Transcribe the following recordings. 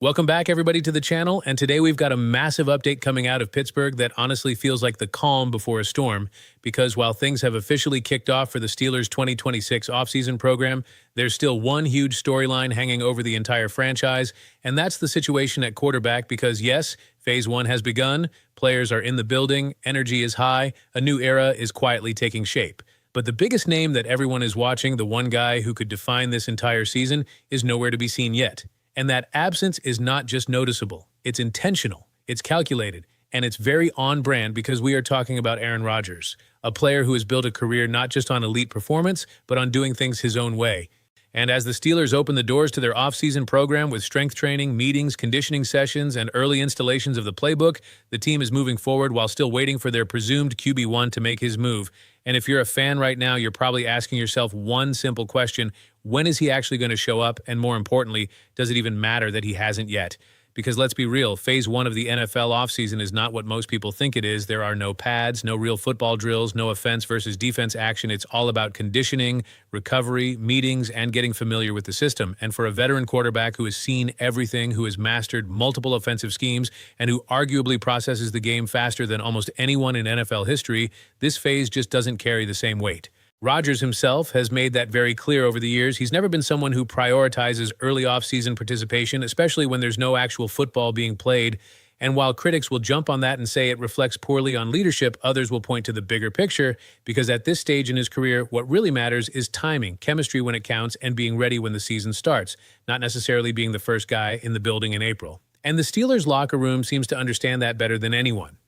Welcome back, everybody, to the channel, and today we've got a massive update coming out of Pittsburgh that honestly feels like the calm before a storm, because while things have officially kicked off for the Steelers' 2026 offseason program, there's still one huge storyline hanging over the entire franchise, and that's the situation at quarterback because, yes, Phase 1 has begun, players are in the building, energy is high, a new era is quietly taking shape. But the biggest name that everyone is watching, the one guy who could define this entire season, is nowhere to be seen yet. And that absence is not just noticeable, it's intentional, it's calculated, and it's very on brand because we are talking about Aaron Rodgers, a player who has built a career not just on elite performance, but on doing things his own way. And as the Steelers open the doors to their offseason program with strength training, meetings, conditioning sessions, and early installations of the playbook, the team is moving forward while still waiting for their presumed QB1 to make his move. And if you're a fan right now, you're probably asking yourself one simple question: when is he actually going to show up? And more importantly, does it even matter that he hasn't yet? Because let's be real, Phase 1 of the NFL offseason is not what most people think it is. There are no pads, no real football drills, no offense versus defense action. It's all about conditioning, recovery, meetings, and getting familiar with the system. And for a veteran quarterback who has seen everything, who has mastered multiple offensive schemes, and who arguably processes the game faster than almost anyone in NFL history, this phase just doesn't carry the same weight. Rodgers himself has made that very clear over the years. He's never been someone who prioritizes early off-season participation, especially when there's no actual football being played. And while critics will jump on that and say it reflects poorly on leadership, others will point to the bigger picture, because at this stage in his career, what really matters is timing, chemistry when it counts, and being ready when the season starts, not necessarily being the first guy in the building in April. And the Steelers' locker room seems to understand that better than anyone,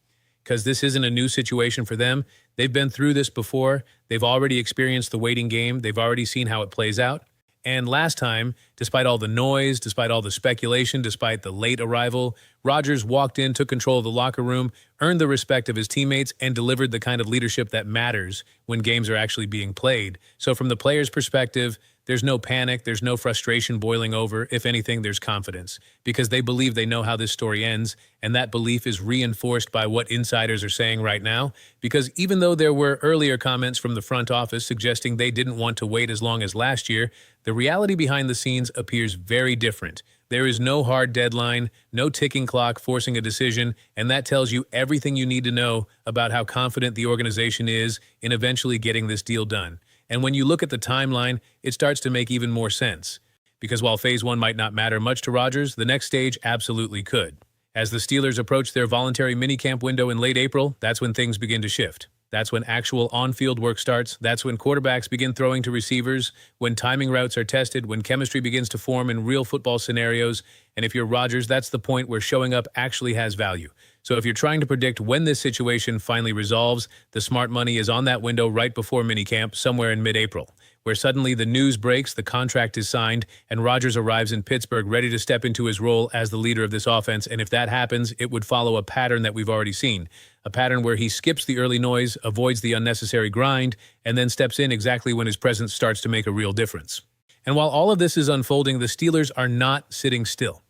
because this isn't a new situation for them. They've been through this before. They've already experienced the waiting game. They've already seen how it plays out. And last time, despite all the noise, despite all the speculation, despite the late arrival, Rodgers walked in, took control of the locker room, earned the respect of his teammates, and delivered the kind of leadership that matters when games are actually being played. So from the players' perspective, there's no panic, there's no frustration boiling over. If anything, there's confidence, because they believe they know how this story ends, and that belief is reinforced by what insiders are saying right now, because even though there were earlier comments from the front office suggesting they didn't want to wait as long as last year, the reality behind the scenes appears very different. There is no hard deadline, no ticking clock forcing a decision, and that tells you everything you need to know about how confident the organization is in eventually getting this deal done. And when you look at the timeline, it starts to make even more sense. Because while Phase 1 might not matter much to Rodgers, the next stage absolutely could. As the Steelers approach their voluntary minicamp window in late April, that's when things begin to shift. That's when actual on-field work starts. That's when quarterbacks begin throwing to receivers, when timing routes are tested, when chemistry begins to form in real football scenarios. And if you're Rodgers, that's the point where showing up actually has value. So if you're trying to predict when this situation finally resolves, the smart money is on that window right before minicamp, somewhere in mid-April, where suddenly the news breaks, the contract is signed, and Rodgers arrives in Pittsburgh ready to step into his role as the leader of this offense. And if that happens, it would follow a pattern that we've already seen, a pattern where he skips the early noise, avoids the unnecessary grind, and then steps in exactly when his presence starts to make a real difference. And while all of this is unfolding, the Steelers are not sitting still.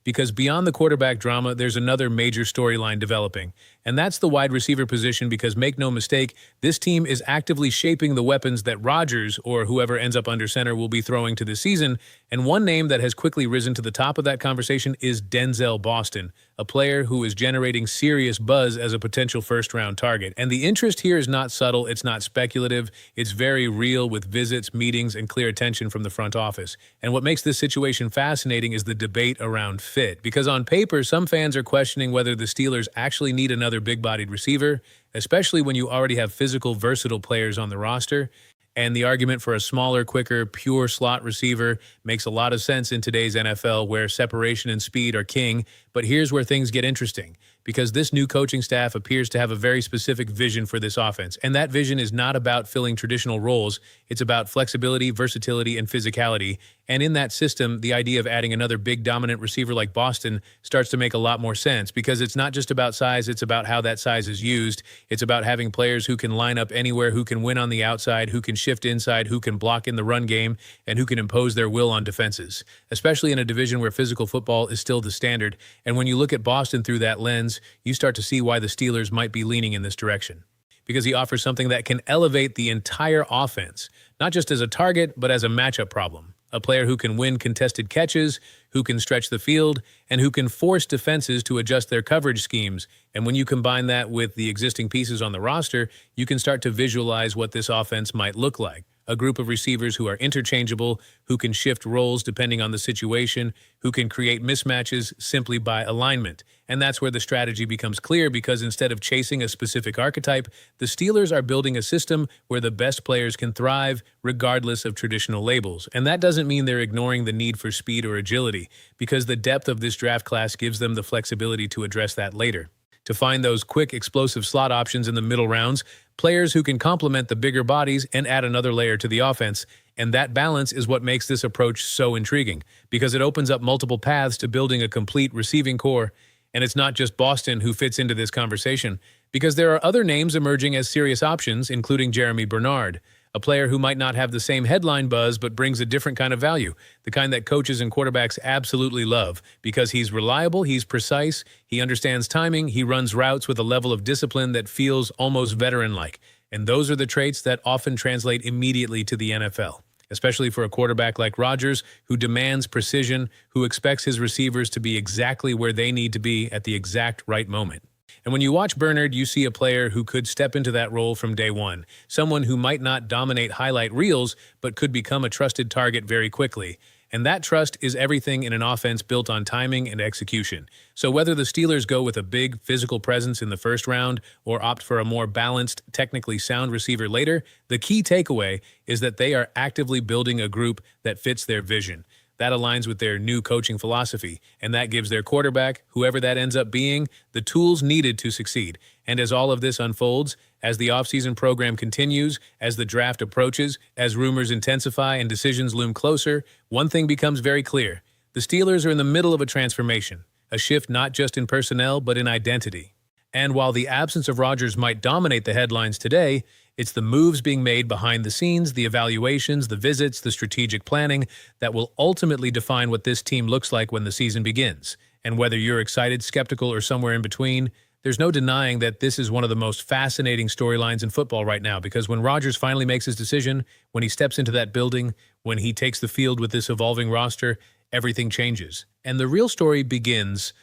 Because beyond the quarterback drama, there's another major storyline developing, and that's the wide receiver position, because make no mistake, this team is actively shaping the weapons that Rodgers, or whoever ends up under center, will be throwing to this season, and one name that has quickly risen to the top of that conversation is Denzel Boston, a player who is generating serious buzz as a potential first-round target. And the interest here is not subtle, it's not speculative, it's very real, with visits, meetings, and clear attention from the front office. And what makes this situation fascinating is the debate around fit, because on paper, some fans are questioning whether the Steelers actually need another big-bodied receiver, especially when you already have physical, versatile players on the roster. And the argument for a smaller, quicker, pure slot receiver makes a lot of sense in today's NFL, where separation and speed are king. But here's where things get interesting, because this new coaching staff appears to have a very specific vision for this offense. And that vision is not about filling traditional roles. It's about flexibility, versatility, and physicality. And in that system, the idea of adding another big dominant receiver like Boston starts to make a lot more sense, because it's not just about size, it's about how that size is used. It's about having players who can line up anywhere, who can win on the outside, who can shift inside, who can block in the run game, and who can impose their will on defenses, especially in a division where physical football is still the standard. And when you look at Boston through that lens, you start to see why the Steelers might be leaning in this direction, because he offers something that can elevate the entire offense, not just as a target, but as a matchup problem. A player who can win contested catches, who can stretch the field, and who can force defenses to adjust their coverage schemes. And when you combine that with the existing pieces on the roster, you can start to visualize what this offense might look like. A group of receivers who are interchangeable, who can shift roles depending on the situation, who can create mismatches simply by alignment. And that's where the strategy becomes clear, because instead of chasing a specific archetype, the Steelers are building a system where the best players can thrive regardless of traditional labels. And that doesn't mean they're ignoring the need for speed or agility, because the depth of this draft class gives them the flexibility to address that later. To find those quick, explosive slot options in the middle rounds, players who can complement the bigger bodies and add another layer to the offense. And that balance is what makes this approach so intriguing, because it opens up multiple paths to building a complete receiving core. And it's not just Boston who fits into this conversation, because there are other names emerging as serious options, including Jeremy Bernard, a player who might not have the same headline buzz but brings a different kind of value, the kind that coaches and quarterbacks absolutely love, because he's reliable, he's precise, he understands timing, he runs routes with a level of discipline that feels almost veteran-like. And those are the traits that often translate immediately to the NFL, especially for a quarterback like Rodgers, who demands precision, who expects his receivers to be exactly where they need to be at the exact right moment. And when you watch Bernard, you see a player who could step into that role from day one, someone who might not dominate highlight reels, but could become a trusted target very quickly. And that trust is everything in an offense built on timing and execution. So whether the Steelers go with a big physical presence in the first round or opt for a more balanced, technically sound receiver later, the key takeaway is that they are actively building a group that fits their vision. That aligns with their new coaching philosophy, and that gives their quarterback, whoever that ends up being, the tools needed to succeed. And as all of this unfolds, as the offseason program continues, as the draft approaches, as rumors intensify and decisions loom closer, one thing becomes very clear. The Steelers are in the middle of a transformation, a shift not just in personnel but in identity. And while the absence of Rodgers might dominate the headlines today, it's the moves being made behind the scenes, the evaluations, the visits, the strategic planning that will ultimately define what this team looks like when the season begins. And whether you're excited, skeptical, or somewhere in between, there's no denying that this is one of the most fascinating storylines in football right now, because when Rodgers finally makes his decision, when he steps into that building, when he takes the field with this evolving roster, everything changes. And the real story begins